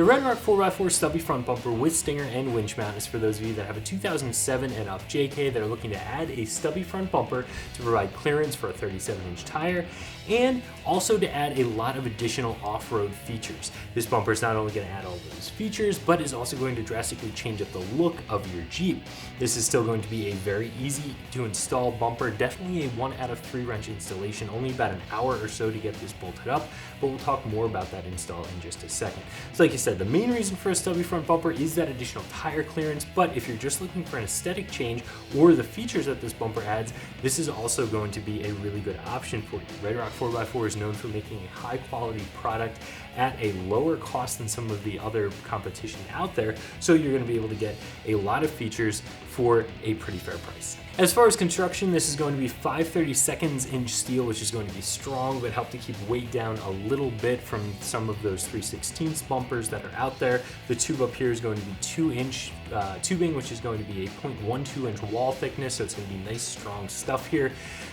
The RedRock 4x4 Stubby Front Bumper with stinger and winch mount is for those of you that have a 2007 and up JK that are looking to add a stubby front bumper to provide clearance for a 37-inch tire and also to add a lot of additional off-road features. This bumper is not only going to add all those features, but is also going to drastically change up the look of your Jeep. This is still going to be a very easy to install bumper, definitely a 1 out of 3 wrench installation, only about an hour or so to get this bolted up, but we'll talk more about that install in just a second. So like I said, the main reason for a stubby front bumper is that additional tire clearance, but if you're just looking for an aesthetic change or the features that this bumper adds, this is also going to be a really good option for you. RedRock 4x4 is known for making a high quality product at a lower cost than some of the other competition out there, so you're going to be able to get a lot of features for a pretty fair price. As far as construction, this is going to be 5/32 inch steel, which is going to be strong, but help to keep weight down a little bit from some of those 3/16 bumpers that are out there. The tube up here is going to be 2-inch tubing, which is going to be a 0.12 inch wall thickness, so it's going to be nice, strong stuff here.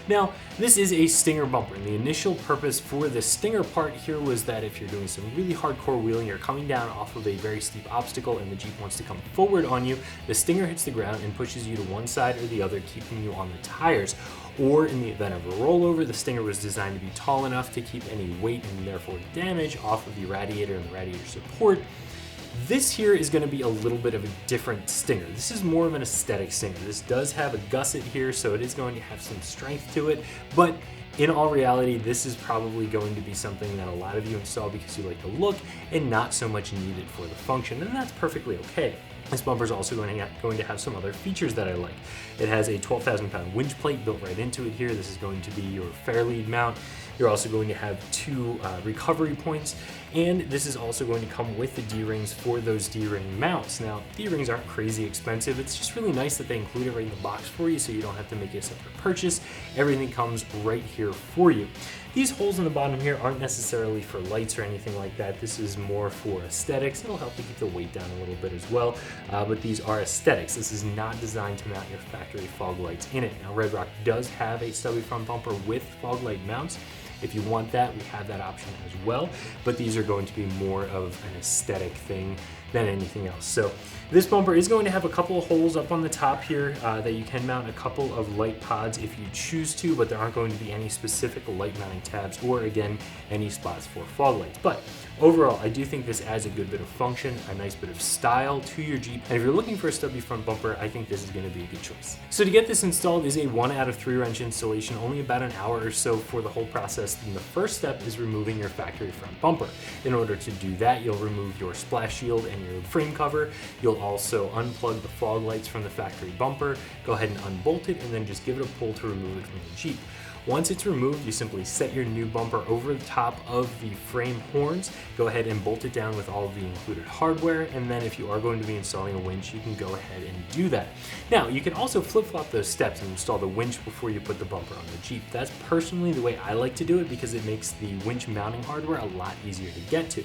Now, this is a stinger bumper, and the initial purpose for the stinger part here was that if you're doing some really hardcore wheeling, you're coming down off of a very steep obstacle and the Jeep wants to come forward on you, the stinger hits the ground and pushes you to one side or the other, keeping you on the tires. Or in the event of a rollover, the stinger was designed to be tall enough to keep any weight and therefore damage off of the radiator and the radiator support. This here is going to be a little bit of a different stinger. This is more of an aesthetic stinger. This does have a gusset here, so it is going to have some strength to it, but in all reality, this is probably going to be something that a lot of you install because you like the look and not so much need it for the function, and that's perfectly okay. This bumper is also going to have some other features that I like. It has a 12,000-pound winch plate built right into it here. This is going to be your fair lead mount. You're also going to have 2 recovery points, and this is also going to come with the D-rings for those D-ring mounts. Now, D-rings aren't crazy expensive. It's just really nice that they include it right in the box for you so you don't have to make a separate purchase. Everything comes right here for you. These holes in the bottom here aren't necessarily for lights or anything like that. This is more for aesthetics. It'll help to keep the weight down a little bit as well, but these are aesthetics. This is not designed to mount your factory fog lights in it. Now, RedRock does have a stubby front bumper with fog light mounts. If you want that, we have that option as well, but these are going to be more of an aesthetic thing than anything else. So this bumper is going to have a couple of holes up on the top here that you can mount a couple of light pods if you choose to, but there aren't going to be any specific light mounting tabs or, again, any spots for fog lights. But overall, I do think this adds a good bit of function, a nice bit of style to your Jeep, and if you're looking for a stubby front bumper, I think this is going to be a good choice. So to get this installed is a 1 out of 3 wrench installation, only about an hour or so for the whole process. And the first step is removing your factory front bumper. In order to do that, you'll remove your splash shield and your frame cover. You'll also unplug the fog lights from the factory bumper, go ahead and unbolt it, and then just give it a pull to remove it from the Jeep. Once it's removed, you simply set your new bumper over the top of the frame horns, go ahead and bolt it down with all of the included hardware, and then if you are going to be installing a winch, you can go ahead and do that. Now, you can also flip-flop those steps and install the winch before you put the bumper on the Jeep. That's personally the way I like to do it because it makes the winch mounting hardware a lot easier to get to.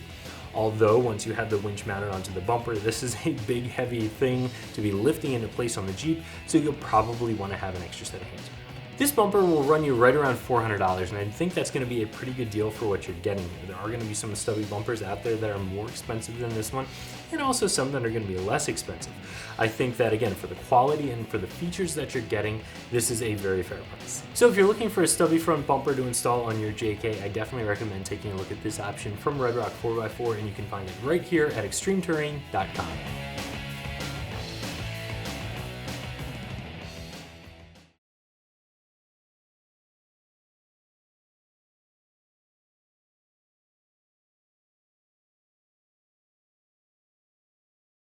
Although, once you have the winch mounted onto the bumper, this is a big, heavy thing to be lifting into place on the Jeep, so you'll probably want to have an extra set of hands. This bumper will run you right around $400, and I think that's going to be a pretty good deal for what you're getting here. There are going to be some stubby bumpers out there that are more expensive than this one, and also some that are going to be less expensive. I think that, again, for the quality and for the features that you're getting, this is a very fair price. So if you're looking for a stubby front bumper to install on your JK, I definitely recommend taking a look at this option from RedRock 4x4, and you can find it right here at ExtremeTerrain.com.